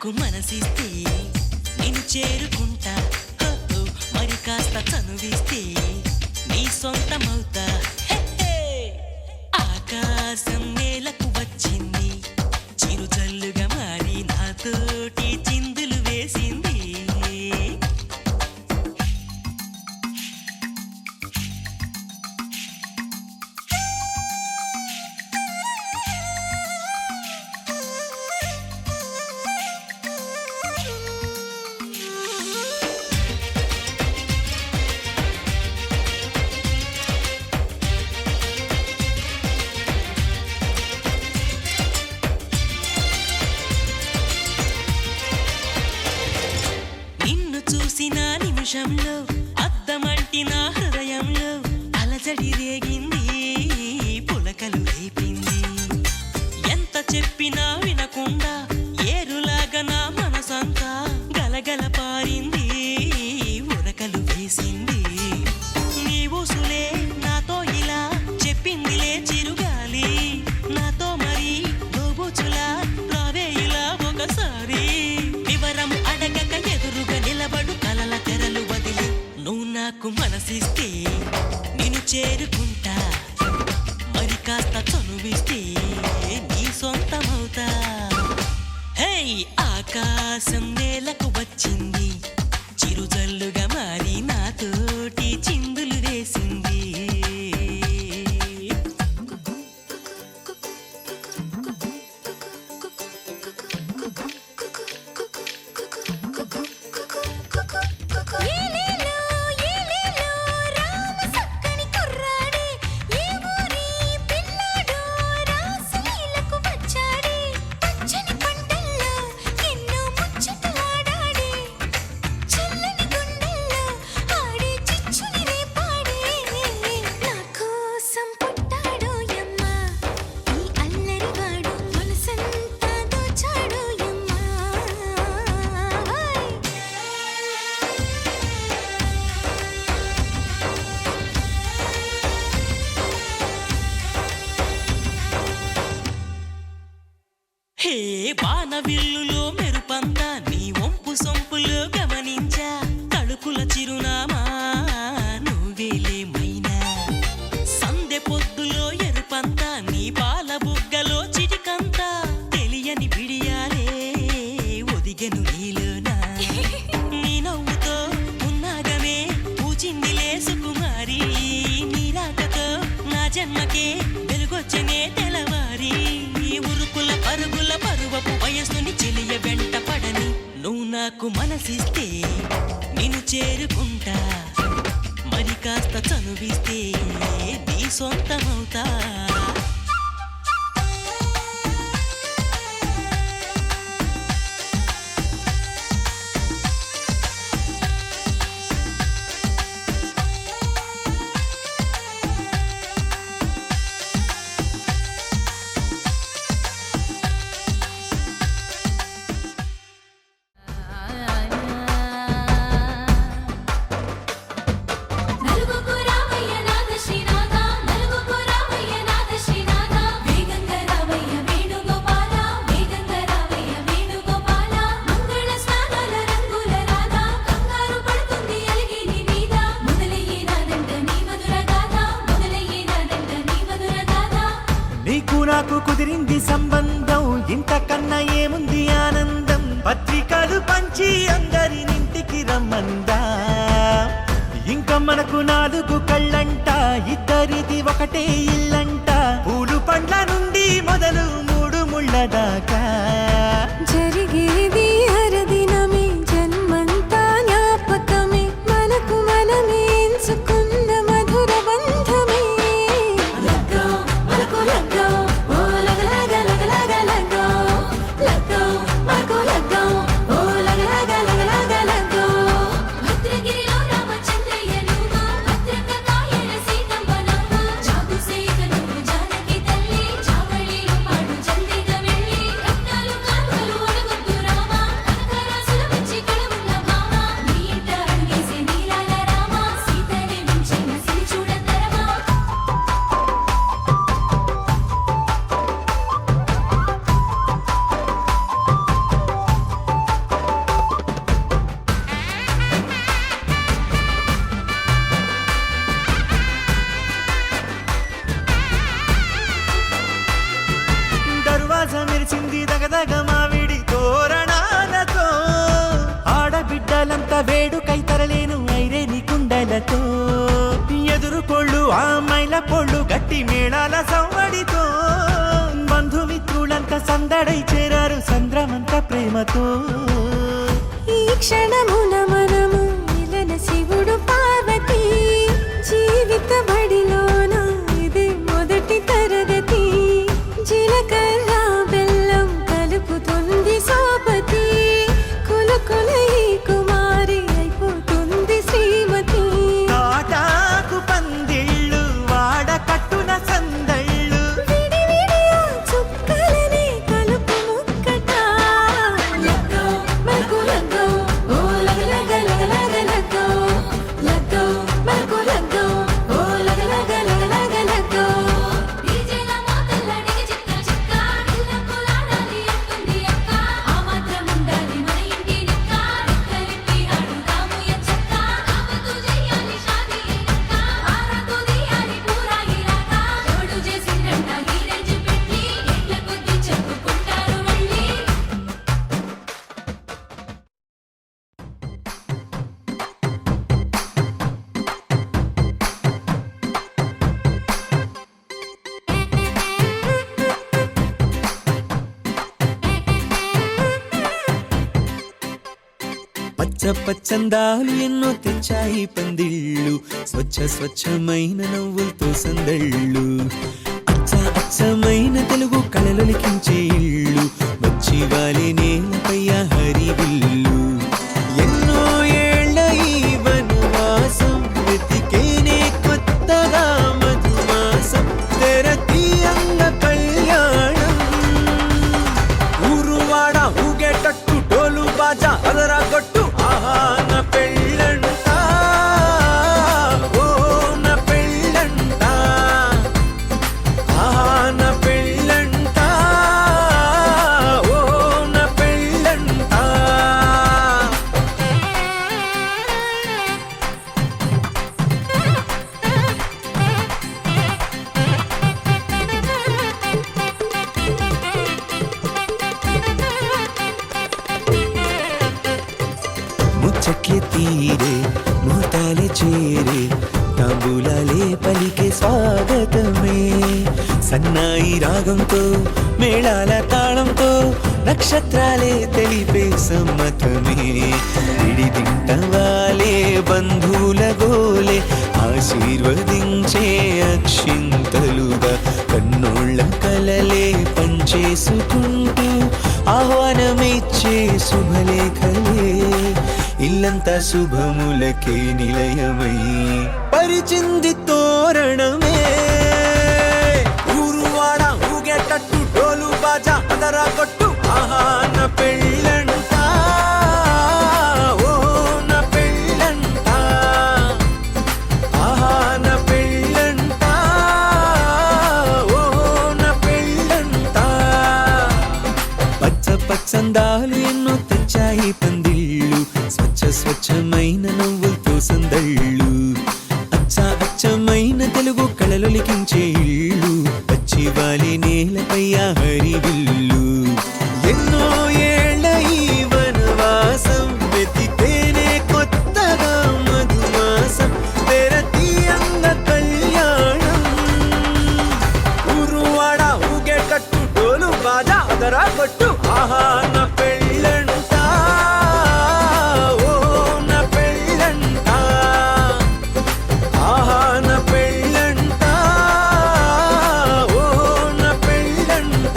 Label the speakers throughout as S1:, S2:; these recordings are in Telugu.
S1: నాకు మనసిస్తే నేను చేరుకుంటా, మరి కాస్త చనువిస్తే నీ సొంతమవుతా. ఆకాశం నేలకు వచ్చింది, చిరుజల్లుగా మారి నాతోటి చిందులు వేసింది. నిమిషంలో అద్దమంటి నా హృదయంలో అలజడి రేగింది, పులకలు రేపింది. ఎంత చెప్పినా వినకుండా ఏరులాగా నా మనసంతా గలగల పారింది, ఉరకలు వేసింది. నీ ఊసులే నాతో ఇలా చెప్పిందిలే చిరుగాలి, నాతో మరి దోబూచులా రావే ఇలా ఒకసారి. వివరం అడగక ఎదురుగా నిలబడు కలల తెరలు వదిలి, నువ్వు నాకు మనసిస్తే నేను చేరుకుంటా, మరి కాస్త చనువిస్తే నీ సొంతమవుతా. హే ఆకాశం నేలకు వచ్చింది, చిరుజల్లుగా మారి నాతోటి చిందులు వేసింది. హే వానవిల్లులో మెరుపంతా నీ వంపు సొంపులో గమనించా, తడుకుల చిరునామా నువ్వేలే మైనా. సందె పొద్దులో ఎరుపంతా నీ పాల బుగ్గలో చిటికంతా, తెలియని బిడియాలే ఒదిగెను నీలోనా. నీ నవ్వుతో ఉన్నాగమే పూచిందిలే సుకుమారి, నీ రాకతో నా జన్మకే వెలుగొచ్చనే తెలవారి. ఉరుకుల పరుగుల పరువపు వయస్సుని చెలియ వెంట పడని, నువ్వు నాకు మనసిస్తే నేను చేరుకుంటా, మరి కాస్త చనువిస్తే నీ సొంతమవుతా.
S2: నాకు కుదిరింది సంబంధం, ఇంతకన్నా ఏముంది ఆనందం. పత్రికలు పంచి అందరినింటికి రమ్మందా, ఇంకా మనకు 4 కళ్ళంట, ఇద్దరిది ఒకటే ఇల్లంట. పూలు పండ్ల నుండి మొదలు 3 ముళ్ళ దాకా
S3: జరిగేది హరదినమే, జన్మంతా జ్ఞాపకమే, మనకు మనమే ఎంచుకున్న మధుర బంధమే. లగ్గో మనకు లగ్గో, ఓ లగలగ లగలగ లగ్గో, లగ్గో మనకు లగ్గో, ఓ లగలగ లగలగ లగ్గో. భద్రగిరిలో రామచంద్రయ్య నువ్వు, భద్రంగ కాయల సీతమ్మ నవ్వు, జాగు సేక నువ్వు జానకి తల్లి, జావళిలో పాడు జల్దిగా వెళ్ళి రత్నాలు
S2: కొండలంత వేడుకై తరలేను ఐరేని కుండలతో ఎదురుకోళ్ళు ఆ మైల పొళ్ళు గట్టి మేళాల సవ్వడితో బంధుమిత్రులంతా సందడై చేరారు సంద్రమంత ప్రేమతో
S3: ఈ క్షణమున మనము మిలన శివుడు పార్వతి జీవిత బడిలోన ఇది మొదటి తరగతి జీలకర్ర బెల్లం కలుపుతుంది సోపతి కులుకుల ఈ కుమారి అయిపోతుంది శ్రీమతి
S2: తాటాకు పందిళ్ళు వాడ కట్టున సందళ్ళు
S3: విడివిడియా చుక్కలని కలుపు ముక్కట లగ్గో మనకు లగ్గో ఓ లగ లగ లగ లగ లగ్గో లగ్గో మనకు లగ్గో ఓ లగ లగ లగ లగ లగ్గో డీజేల మోతల్లడికి చిక్క చిక్క ఇళ్ళకు లాడాలి అంటుంది అక్క ఆ మాత్రం ఉండాలి మన ఇంటి నిక్క రెక్కలిప్పి ఆడుదాము ఎంచక్క ఆపతు చెయ్యాలి షాదీ అయినక్క ఆరతు తీయాలి పూరా ఇలాక ఎవడు చేసిందంట ఈ రేంజ్ పెట్టి ఎట్ల కొద్ది చెప్పుకుంటారు మళ్ళీ
S2: పచ్చ పచ్చందాలు ఎన్నో తెచ్చాయి పందిళ్ళు స్వచ్ఛమైన నవ్వులతో సందళ్ళు అచ్చమైన తెలుగు కళలొలికించే ఇళ్ళు వచ్చి వాలి నేలపై హరివిల్లు ఎన్నో ఏళ్ళ ఈ వనవాసం వెతికేనే కొత్తగా మధుమాసం తెరతీయంగ కళ్యాణం ఊరువాడ ఊగేటట్టు డోలు బాజా అదరా కొట్టు ఆహా నా పెళ్ళంట ఓ నా పెళ్ళంట ఆహా నా పెళ్ళంట ఓ నా పెళ్ళంట ముచ్చట్లే తీరే ముహూర్తాలే చేరే తాంబూలాలే పలికే స్వాగతమే సన్నాయి రాగంతో మేళాల తాళంతో నక్షత్రాలే తెలిపే సమ్మతమే విడిదింటవాలే బంధువుల గోలే ఆశీర్వదించే అక్షింతలుగా కన్నోళ్ళ కలలే పంచేసుకుంటూ ఆహ్వానమిచ్చే శుభలేఖలే ఇల్లంతా శుభములకే నిలయమై పరిచింది తోరణమే ఊరువాడ ఊగేటట్టు డోలు బాజా అదరా కొట్టు ఆహా నా పెళ్ళంట ఓ నా పెళ్ళంట ఆహా నా పెళ్ళంట ఓ నా పెళ్ళంట పచ్చ పచ్చందాలు ఎన్నో తెచ్చాయి పందిళ్ళు స్వచ్ఛమైన నవ్వులతో సందళ్ళు అచ్చమైన తెలుగు కళలొలికించే ఇళ్ళు వచ్చి వాలి నేలపై హరివిల్లు ఎన్నో ఏళ్ళ ఈ వనవాసం వెతికేనే కొత్తగా మధుమాసం తెరతీయంగ కళ్యాణం ఊరువాడ ఊగేటట్టు డోలు బాజా అదరా కొట్టు ఆహా నా పెళ్ళంట ఓ నా పెళ్ళంట ఆహా నా పెళ్ళంట ఓ నా పెళ్ళంట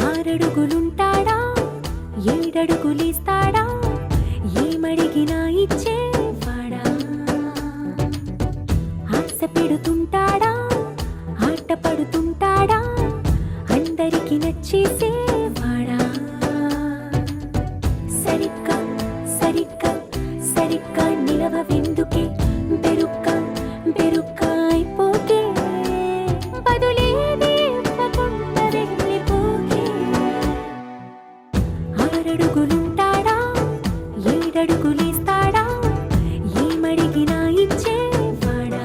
S3: ఆరడుగులుంటాడా ఏడడుగులిస్తాడా ఏమడిగినా ఇచ్చేవాడా ఆశ పెడుతుంటాడా ఆట పడుతుంటాడా అందరి అందరికి నచ్చేసేవాడా సరిగ్గా సరిగ్గా సరిగ్గా నిలవెందుకే బెరుక్క బెరుక్క అయిపోకే బదులేది ఇవ్వకుండా వెళ్ళిపోకే ఆరడుగులుంటాడా ఏడడుగులేస్తాడా ఏమడిగినా ఇచ్చేవాడా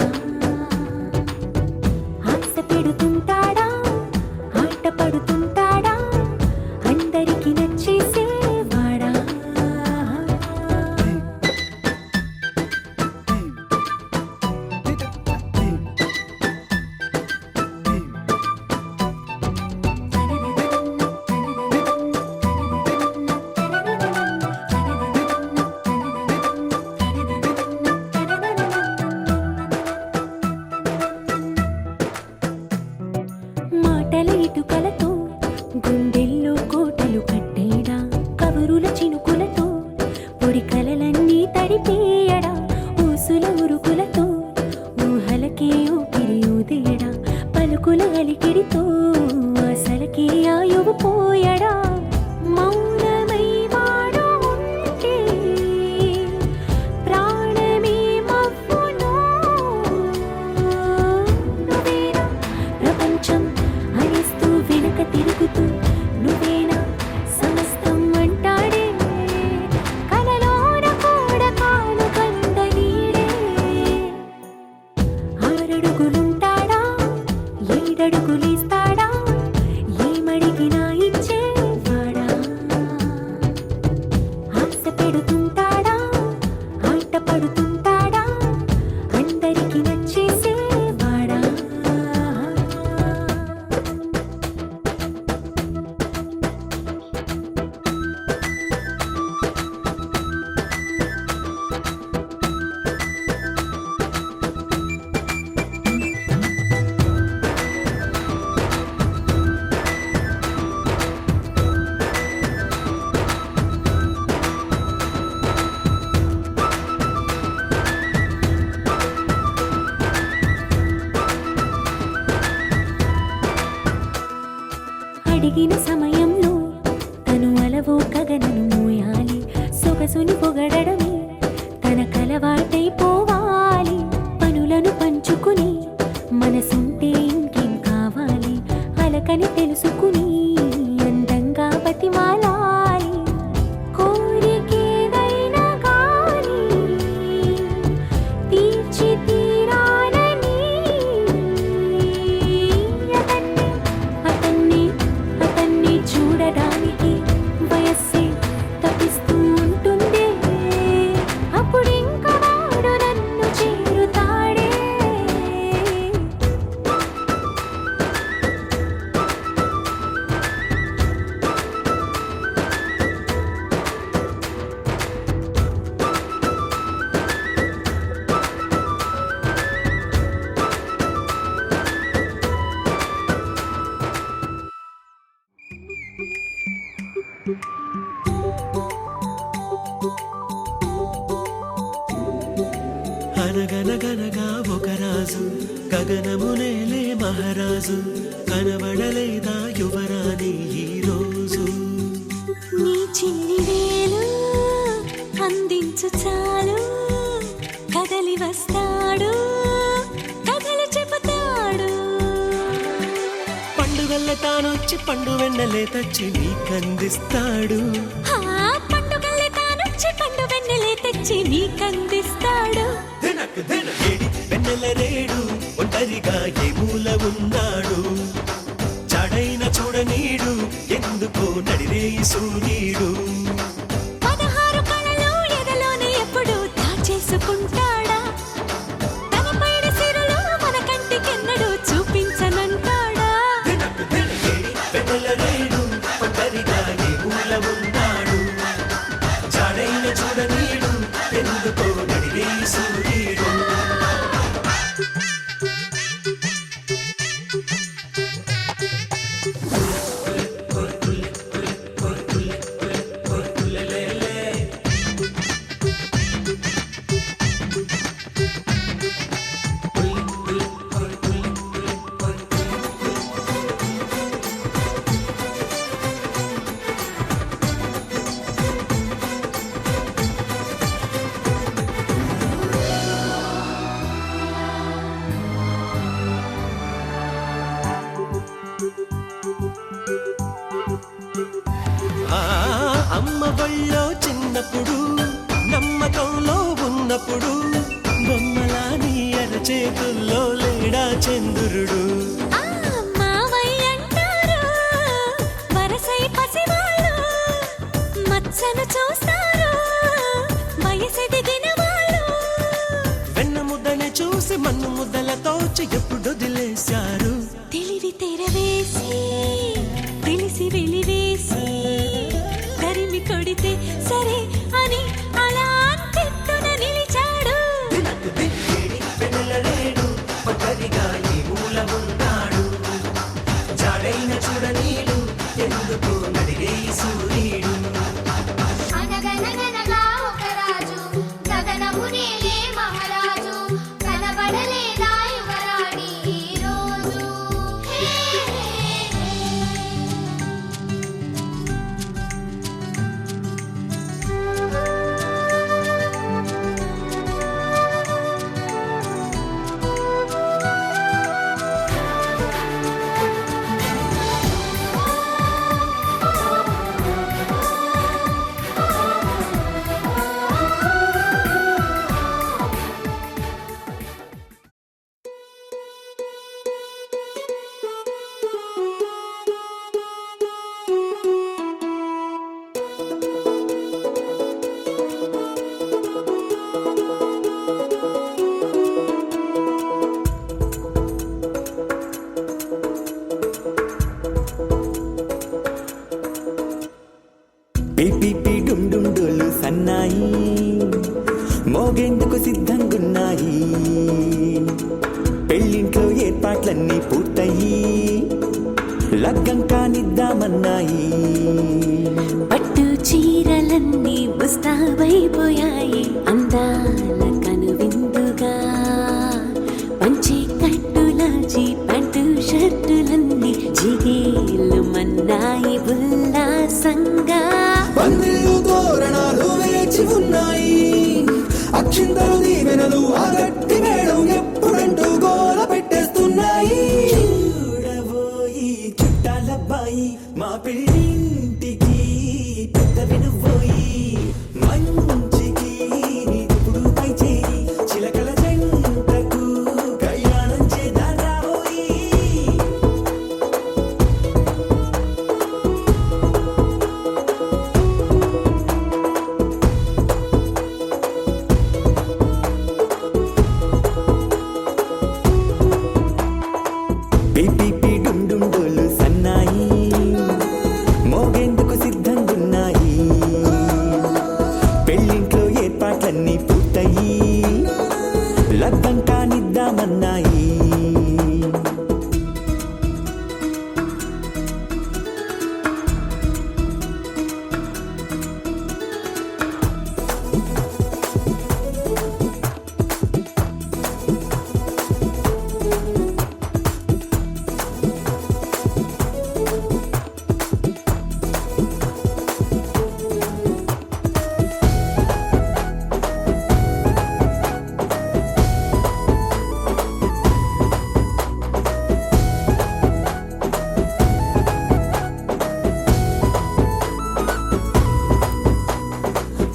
S3: ఆశ పెడుతుంటాడా ఆట పడుతుంటాడా అందరికి నచ్చేసేవాడా మాటల ఇటుకలతో గుండెల్లో కోటలు కట్టేడా కబురుల చినుకులతో పొడి కలలన్నీ తడిపేయడా ఊసుల ఉరుకులతో ఊహలకే ఊపిరి ఊదేయడా పలుకుల అలికిడితో అసలకే ఆయువు పోయడా మౌనమై వాడు ఉంటే ప్రాణమే మవ్వునో నువ్వేనా ప్రపంచం అనిస్తూ వెనక తిరుగుతూ నువ్వేనా సమస్తం అంటాడే కలలోన కూడా కాను కంద నీడే ఆరడుగులుంటాడా ఏడడుగులేస్తాడా ఏమడిగినా ఇచ్చేవాడా ఆశ పెడుతుంటాడా ఆట పడుతుంటాడా అందరికి నచ్చేసేవాడా అడిగిన సమయంలో తను అలవో గగనను మోయాలి సొగసుని పొగడమే తన కలవాటైపోవాలి పనులను పంచుకుని మనసుంటే ఇంకేం కావాలి అలకని తెలుసుకుని అందంగా బతిమాలాలి కోరికేదైనా గాని తీర్చి తీరాలని అతన్ని అతన్ని చూడడానికి వయస్సే తప్పిస్తూ ఉంటుంది అప్పుడింక వాడు నన్ను చేరుతాడే
S2: అనగనగనగా ఒక రాజు గగనమునేలే మహారాజు కనబడలేదా యువరాణి ఈ రోజు
S3: నీ చిన్ని వేలు అందించు చాలు కదలి వస్తాడు కథలు చెబుతాడు
S2: పండుగల్ల తానొచ్చి పండు వెన్నెలే తెచ్చి నీకందిస్తాడు
S3: ఆ పండుగల్లే తానొచ్చి పండు వెన్నెలే తెచ్చి నీకందిస్తాడు
S2: ఏడి వెన్నెల రేడు ఒంటరిగా ఏ మూల ఉన్నాడు చాడైన చూడనీడు ఎందుకో నడిరేయి సూర్యుడు
S3: 16 కళలు ఎదలోనే ఎప్పుడు దాచేసుకుంటాడా తన పైడి సిరులు మన కంటికెన్నడూ చూపించనంటాడా
S2: ఏడి వెన్నెల రేడు ఒంటరిగా ఏ మూల ఉన్నాడు చాడైన చూడనీడు ఎందుకో నడిరేయి సూర్యుడు చంద్రుడు.
S3: ఆ మావయ్య అంటారు వరసై పసివాళ్ళు, మచ్చను చూస్తారు వయసెదిగిన వాళ్ళు.
S2: వెన్న ముద్దనే చూసి మన్ను ముద్దలతో ఎప్పుడు వదిలేశారు.
S3: తెలివి తెరవేసి తెలిసి వెలివేసి తరిమి కొడితే సరే అని అలా తిట్టున నిలిచాడు.
S2: వెన్నెలలేడు ఒక్కరిగా ఈ మూల ఉన్నాడు. జాడైన చూడనీడు ఎందుకు నడిగే సూర్యుడు.
S4: అనగనగనగా ఒక రాజు గగనమునేలే మహారాజు కనబడలేదా యువరాణి ఈ రోజు. హే హే హే.
S2: పిపి డుండుండులు సన్నాయి మోగేందుకు సిద్ధంగున్నాయి. పెళ్ళింట్లో ఏర్పాట్లన్నీ పూర్తయి లగ్గం కానిద్దామన్నాయి.
S3: పట్టు చీరలన్నీ ముస్తాబైపోయాయి అందాల కనువిందుగా. పంచి కట్టులాచి పంటు షర్టులన్నీ జిగేలు మన్నాయి ఉల్లాసంగా.
S2: పందిళ్ళు తోరణాలు వేచి ఉన్నాయి. అక్షింతలు దీవెనలు ఆ గట్టి మేడం ఎప్పుడంటూ గోల పెట్టేస్తున్నాయి. చూడబోయి చుట్టాలబ్బాయి మా పెళ్ళింటికి పెద్ద వినుబోయి. మంచికి నీప్పుడు పై చేయి చిలకల జంటకు కళ్యాణం చేద్దాం రాబోయి. పిపి డుండుండులు సన్నాయి మోగేందుకు సిద్ధంగున్నాయి. పెళ్ళింట్లో ఏర్పాట్లన్నీ పూర్తయి లగ్గం కానిద్దామన్నాయి.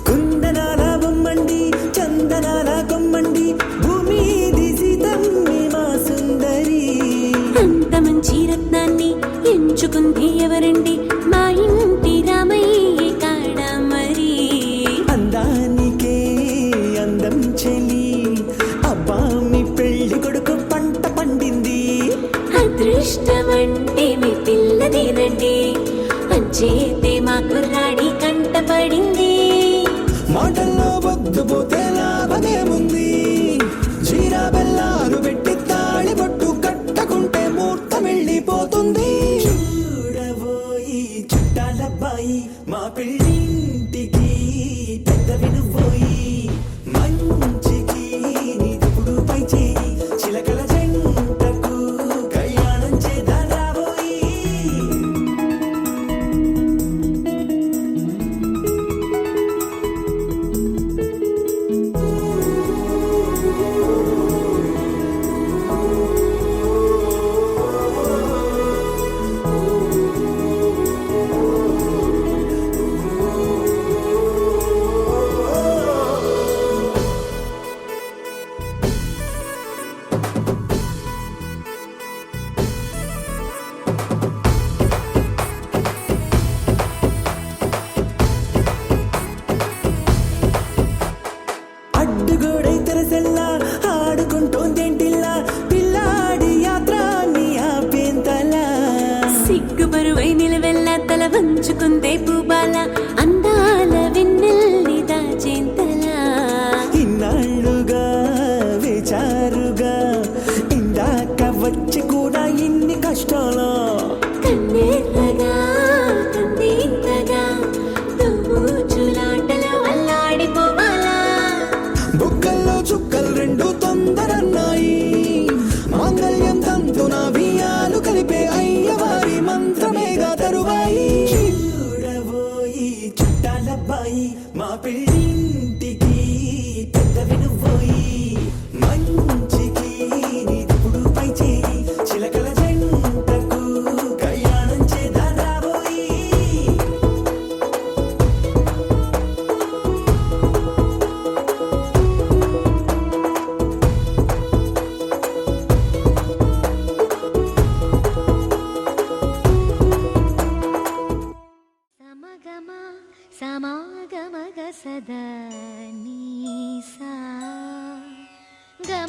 S2: కుందనాల బొమ్మండి చందనాల కొమ్మండి భూమి దిశితమ్మి మా సుందరి.
S3: అంత మంచి రత్నాన్ని ఎంచుకుంది ఎవరండి? మా ఇంటి రామయ్య కాడ మరి.
S2: అందానికే అందం చెలి అబ్బా మీ పెళ్లి కొడుకు పంట పండింది.
S3: అదృష్టమంటే మీ పిల్లదేనండి, అంచేతే మా కుర్రాడి కంటపడింది.
S2: మాటల్లో బొద్దుపోతే లాభమేముంది. జీరా బెల్లాలు పెట్టి తాళి బొట్టు కట్టకుంటే ముహూర్తం వెళ్ళిపోతుంది. చూడబోయి చుట్టాలబ్బాయి మా పెళ్ళింటికి పెద్ద వినుబోయి. మంచికి నీప్పుడు పై చేయి చిలకల జంటకు కళ్యాణం చేద్దాం రాబోయి.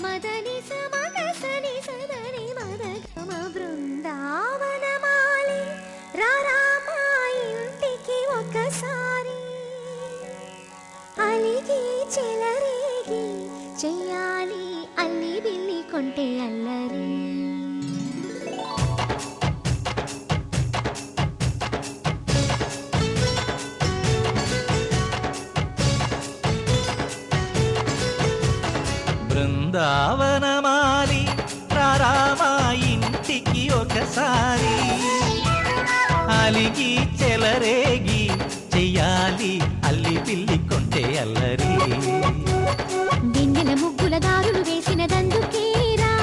S3: మదని సమగసని సదని మదగమ బృందావనమాలి రారామా ఇంటికి ఒకసారి అలిగి చెలరేగి చెయ్యాలి అల్లి బిల్లి కొంటే అల్లరి
S2: బృందావనమాలి రారామా ఇంటికి ఒకసారి అలిగి చెలరేగి చెయ్యాలి అల్లి పిల్లి కొంటే అల్లరి
S3: వెన్నెల ముగ్గుల దారులు వేసినదందుకేరా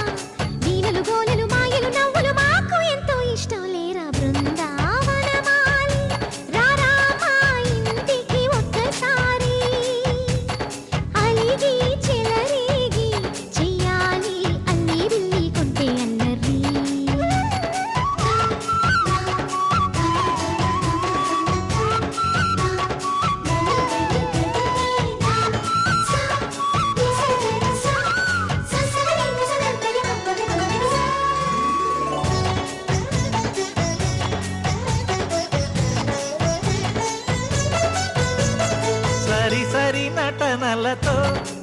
S3: వీణలు గోలెలు మాయలు నవ్వులు మాకు ఎంతో ఇష్టం లేరా బృందావనమాలి రారామా ఇంటికి ఒక్కసారి అలిగి చెలరేగి చెయ్యాలి అల్లి బిల్లి కొంటే అల్లరి
S2: సరి సరి నటనలతో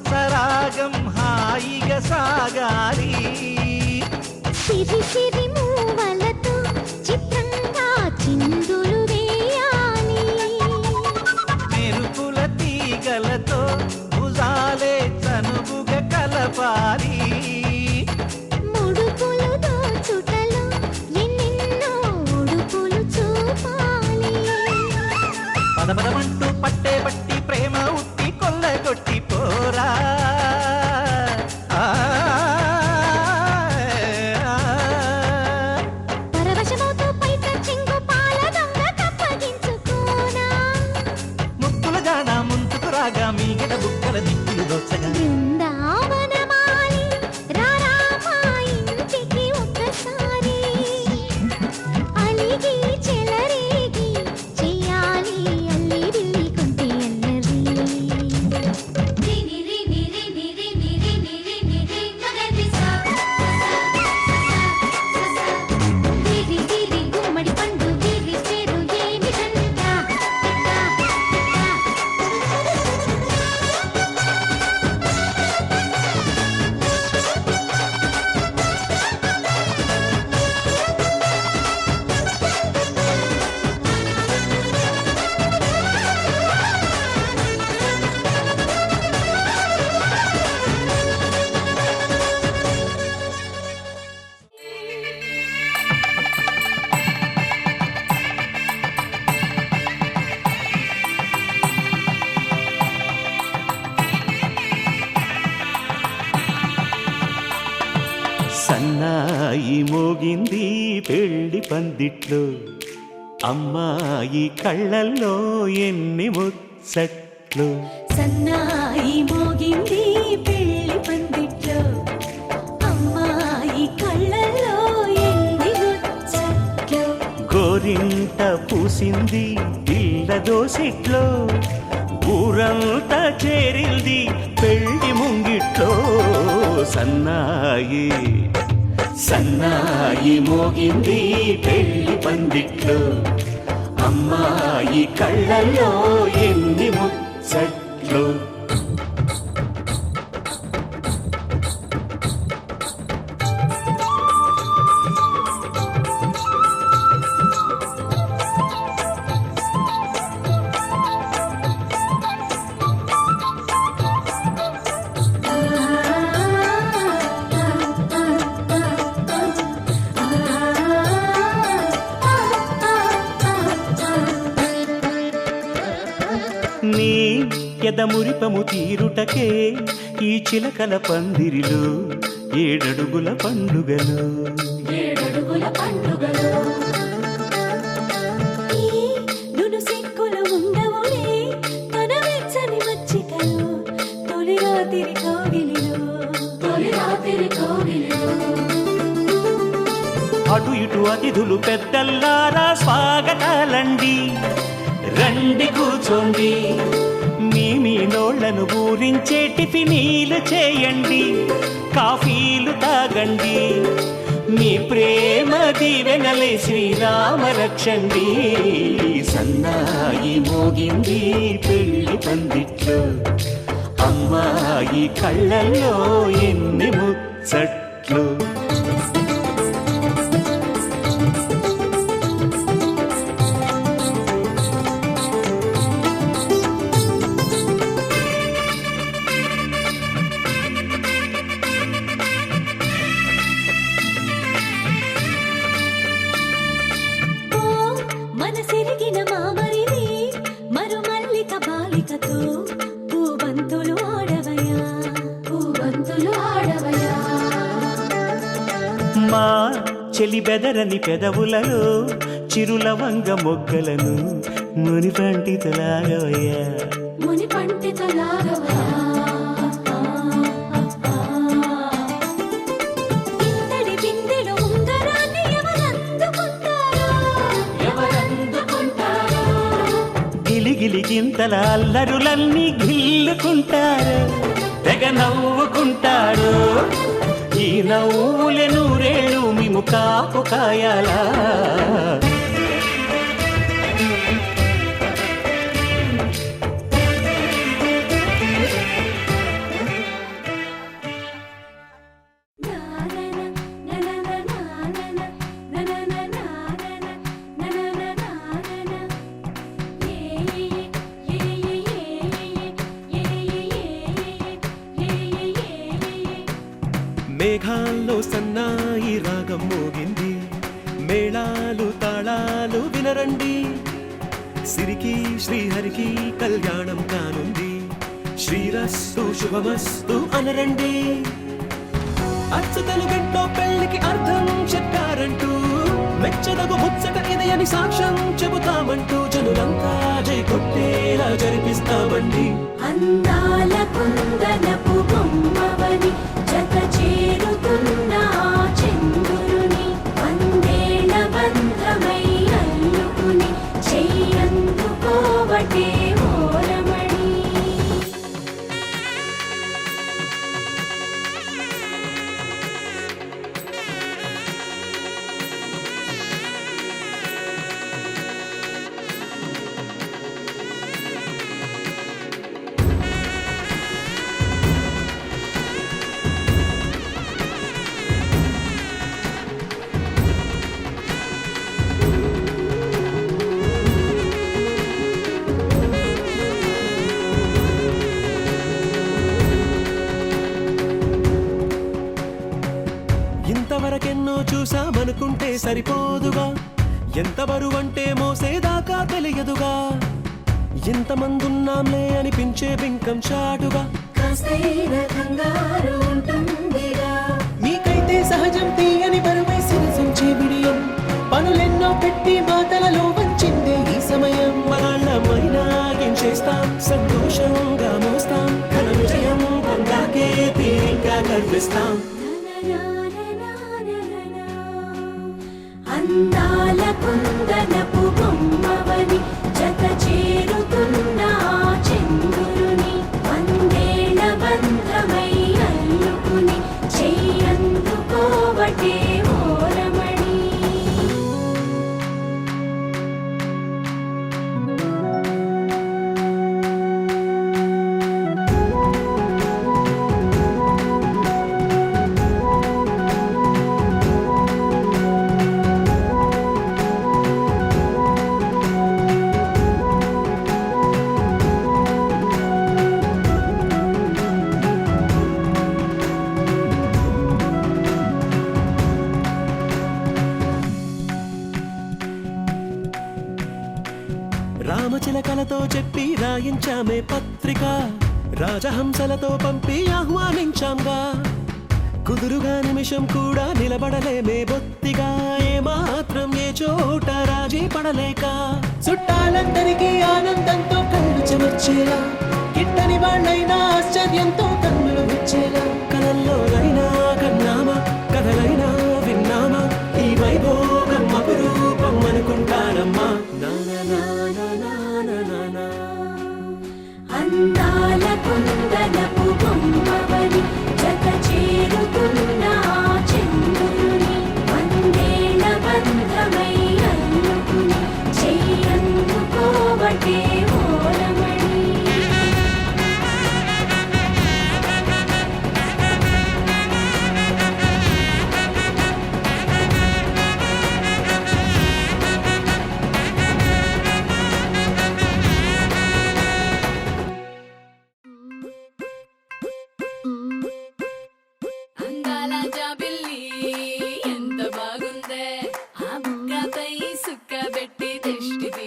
S2: సరాగం హాయిగా సాగాలి
S3: సిరి సిరి మూవలతో చిత్రంగా చిందులు వేయాలి
S2: మెరుపుల తీగలతో భుజాలే చనువుగా కలపాలి
S3: ముడుపులు దోచుటలో ఎన్నెన్నో ఉడుపులు చూపాలి
S2: పదపదమంటూ పట్టే పట్టి ప్రేమ ఉట్టి కొల్లగొట్టి పోరా ఆ,
S3: పరవశమవుతూ పైట చెంగు పాల దొంగ కప్పగించుకోనా
S2: ముక్కుల జాన ముందుకు రాగా మీగడ బుక్కల దిక్కులు దోచగా
S3: బృందావనమాలి రారామా ఇంటికి ఒక్కసారి అలిగి చెలరేగి చెయ్యాలి అల్లి బిల్లి కొంటే అల్లరి
S4: రిని రిని రిని రిని రిని రిని రి మగరి సా గిరి గిరి గుమ్మడి పండు గిరి పేరు ఏమిటంట
S2: సన్నాయి మోగింది పెళ్లి పందిట్లో అమ్మాయి కళ్ళల్లో ఎన్ని ముచ్చట్లు
S3: సన్నాయి మోగింది పెళ్లి పందిట్లో అమ్మాయి కళ్ళల్లో ఎన్ని ముచ్చట్లు
S2: గోరింట పూసింది పిల్ల దోసిట్లో ఊరంతా చేరింది పెళ్లి ముంగిట్లో సన్నాయి సన్నాయి మోగింది పెళ్లి పందిట్లో అమ్మాయి కళ్ళల్లో ఎన్ని ముచ్చట్లు నీ ఎదమురిపము తీరుటకే ఈ చిలకల పందిరిలో ఏడడుగుల పండుగలు
S3: ఈ నును సిక్కులు ఉండవులే తన వెచ్చని మచ్చికలు తొలి రాత్రి కోగిలిలో
S2: అటు ఇటు అతిథులు పెద్దల్లారా స్వాగతాలండి రండి కూర్చోండి మీ ఊళ్ళోళ్లను ఊరించే టిఫినీలు చేయండి, కాఫీలు తాగండి, మీ ప్రేమ దీవెనలే శ్రీరామ రక్షండి. సన్నాయి మోగింది పెళ్లి పందిట్లో, అమ్మాయి కళ్ళల్లో ఎన్ని ముచ్చట్లు.
S3: ఓ మనసిరిగిన మామరిది మరుమల్లిక బాలికతో పూబంతులు ఆడవయ్యా, పూబంతులు ఆడవయ్యా.
S2: మా చెలి బెదరని పెదవులలో చిరులవంగ మొగ్గలను మునిపంటితలాగవయ్యా,
S3: ముని పండితులాగవయ్యా. ఇంతడి బిందెలో ఉంగరాన్ని ఎవరందుకుంటారో,
S2: గిలిగిలి గింతల అల్లరులన్నీ గిల్లుకుంటారు, తెగ నవ్వుకుంటారు. ఈ నవ్వులే నూరేళ్ళు మేము కాపు కాయాలా.
S5: మేఘాల్లో సన్నాయి రాగం మోగింది, మేళాలు తాళాలు వినరండి, సిరికి శ్రీహరికి కళ్యాణం కానుంది, శ్రీరస్తు శుభమస్తు అనరండి. అచ్చు తెలుగింటో పెళ్లికి అర్థం చెప్పారంటూ, మెచ్చదగు ముచ్చట ఇది అని సాక్ష్యం చెబుతామంటూ, జనులంతా జై కొట్టేలా జరిపిస్తామండి.
S3: అందాల కుందనపు బొమ్మవని జత చేరుతున్న ఆ చంద్రుని, వందేళ్ల బంధమై అల్లుకుని చెయ్యందుకోవటే ఓరమణి.
S5: ఇంతవరకెన్నో చూసామనుకుంటే సరిపోదుగా, ఎంత బరువంటే మోసేదాకా తెలియదుగా, ఇంతమందున్నాంలే అనిపించే బింకం చాటుగా,
S3: కాస్తైన కంగారు ఉంటుందిగా.
S5: మీకైతే సహజం తీయని బరువై సిరిసంచే బిడియం, పనులెన్నో పెట్టి మాటలలో వంచిందే ఈ సమయం. మనాళ్ళమైనా ఏం చేస్తాం, సంతోషంగా మోస్తాం, ఘన విజయం పొందాకే తీరిగ్గా గర్విస్తాం.
S3: అందాల కుందనపు బొమ్మవని జత చేరుతున్న ఆ చంద్రుని, వందేళ్ల బంధమై అల్లుకుని చెయ్యందుకోవటే ఓరమణి.
S5: రామచిలకలతో చెప్పి రాయించామే పత్రిక, రాజహంసలతో పంపి ఆహ్వానించాంగా, కుదురుగా నిమిషం కూడా నిలబడలేమే బొత్తిగా, ఏమాత్రం ఏ చోట రాజీ పడలేక, చుట్టాలందరికీ ఆనందంతో కళ్ళు చెమర్చేలా, గిట్టని వాళ్ళైనా ఆశ్చర్యంతో కన్నులు విచ్చేలా, కలల్లోనైనా కన్నామా కథలైనా విన్నామా, ఈ వైభోగం అపురూపం అనుకుంటానమ్మా.
S3: అందాల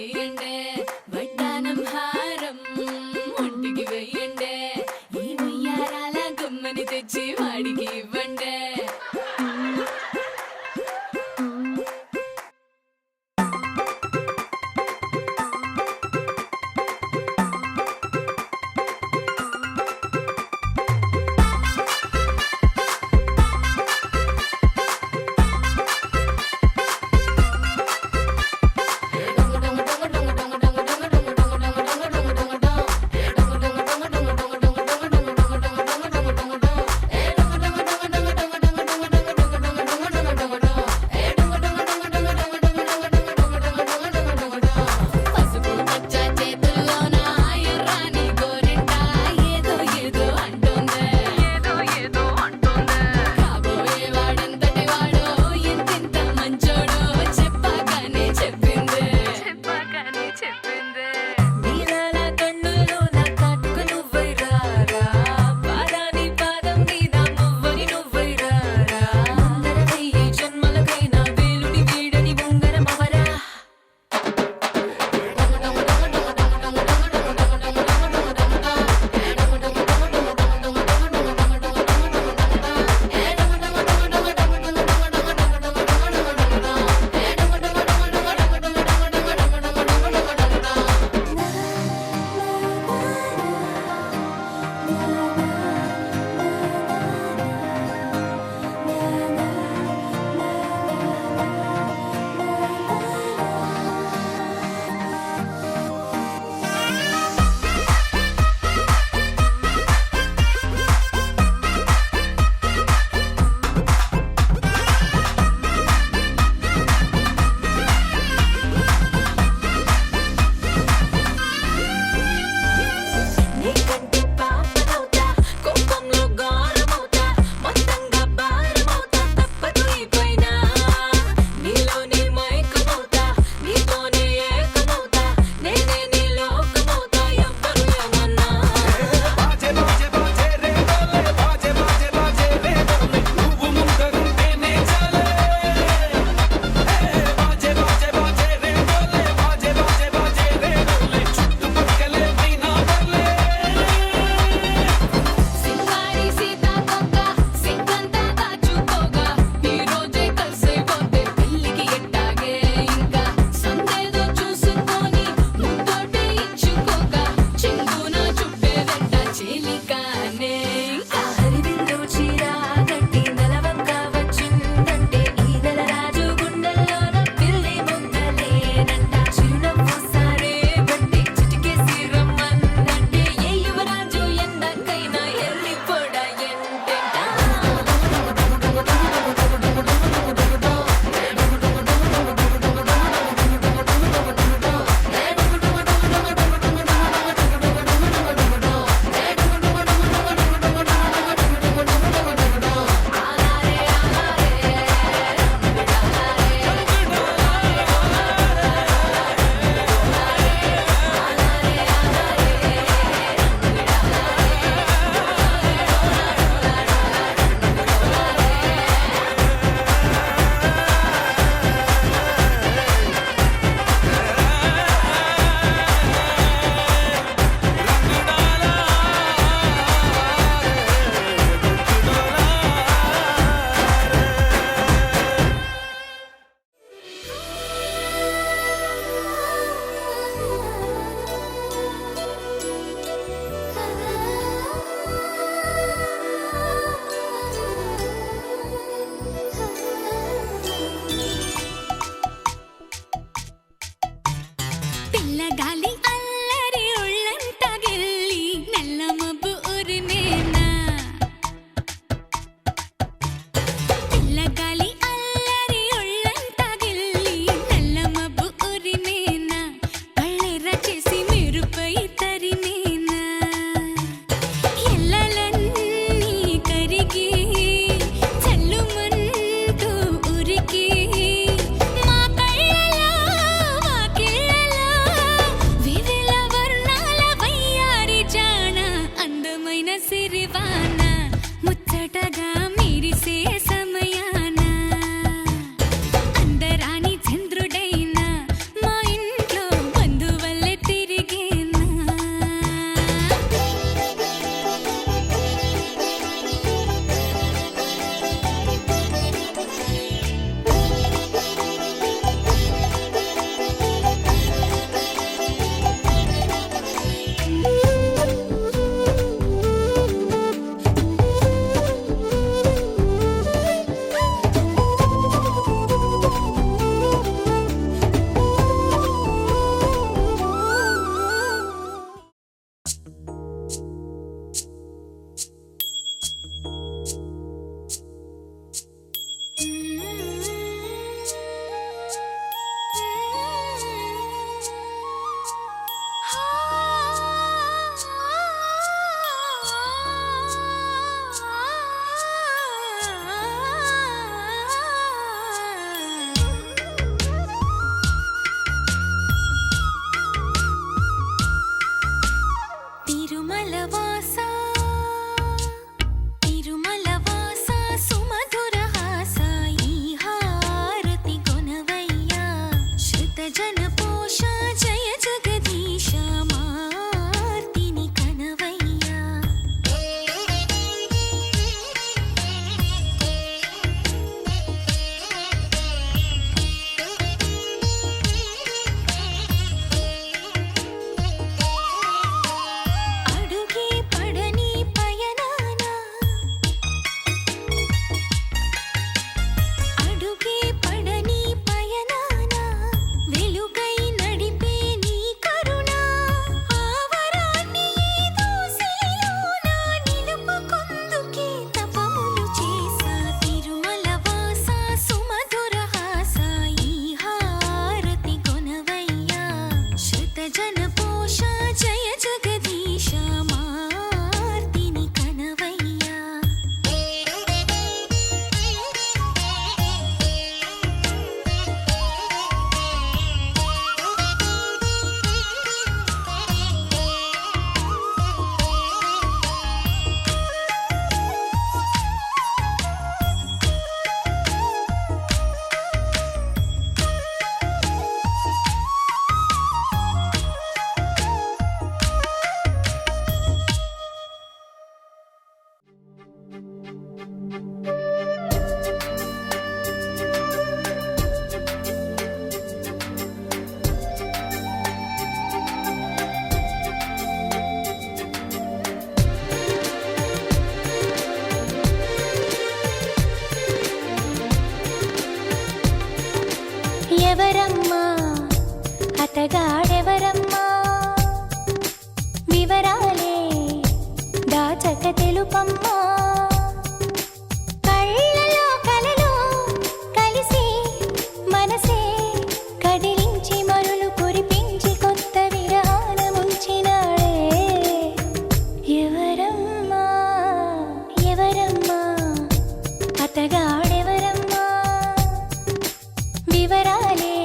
S3: వేయండే వడ్డానం హారం ఒంటికి వేయండే ఈ వయ్యారాల గుమ్మని తెచ్చి వాడికి ఇవ్వండే జనపోష జయ జగదీశ మార్తిని కనవయ్యా ఎవరమ్మా అతగాడెవరమ్మా వివరాలే దాచక తెలుపమ్మా కళ్ళలో కలలో కలిసి మనసే కదిలించి మరులు కురిపించి కొత్త విరాన ముంచినాడే ఎవరమ్మా ఎవరమ్మా అతగాడెవరమ్మా వివరాలే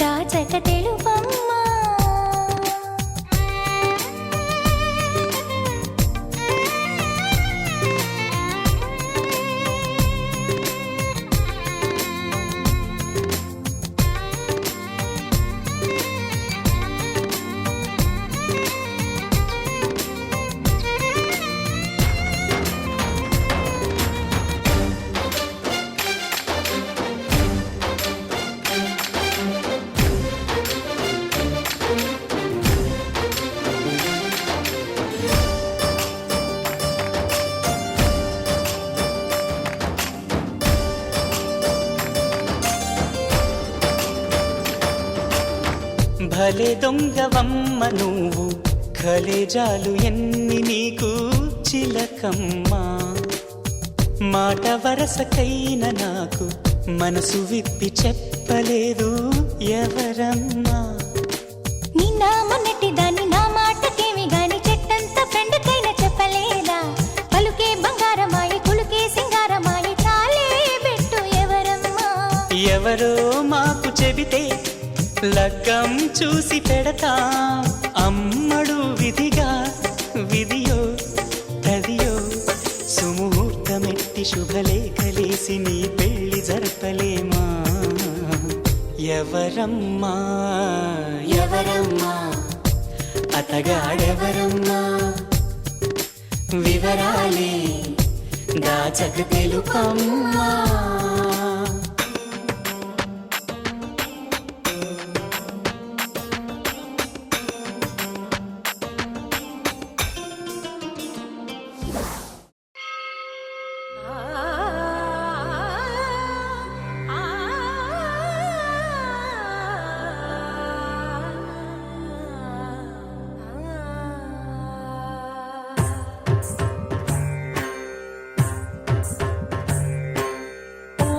S3: దాచక తెలుపమ్మా
S1: భలే దొంగవమ్మ నువ్వు ఖలేజాలు ఎన్ని నీకు చిలకమ్మా మాట వరసకైన నాకు మనసు విప్పి చెప్పలేదు ఎవరమ్మా
S3: నిన్న మొన్నటి దాన్ని నా మాటకేమి గాని చెట్టంత ఫ్రెండ్కైన చెప్పలేదా పలుకే బంగారమాయి కులుకే సింగారమాయి చాలే పెట్టు ఎవరమ్మా
S1: ఎవరో మాకు చెబితే లగ్గం చూసి పెడతా అమ్మడు విధిగా విధియో తదియో సుముహూర్తమెట్టి శుభలేఖలేసి నీ పెళ్లి జరపలేమా ఎవరమ్మా ఎవరమ్మా అతగాడెవరమ్మా వివరాలే దాచక తెలుపమ్మా
S3: ఓ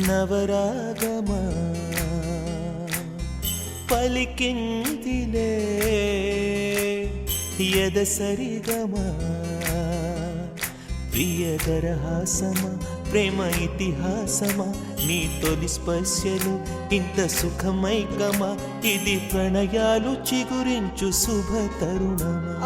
S2: నవరాగమా పలికిందిలే ఎదసరిగమా ప్రియదరహాసమా ప్రేమ ఇతిహాసమా నీ తొలి స్పర్శలు ఇంత సుఖమైకమా ఇది ప్రణయాలు చిగురించు శుభ తరుణమా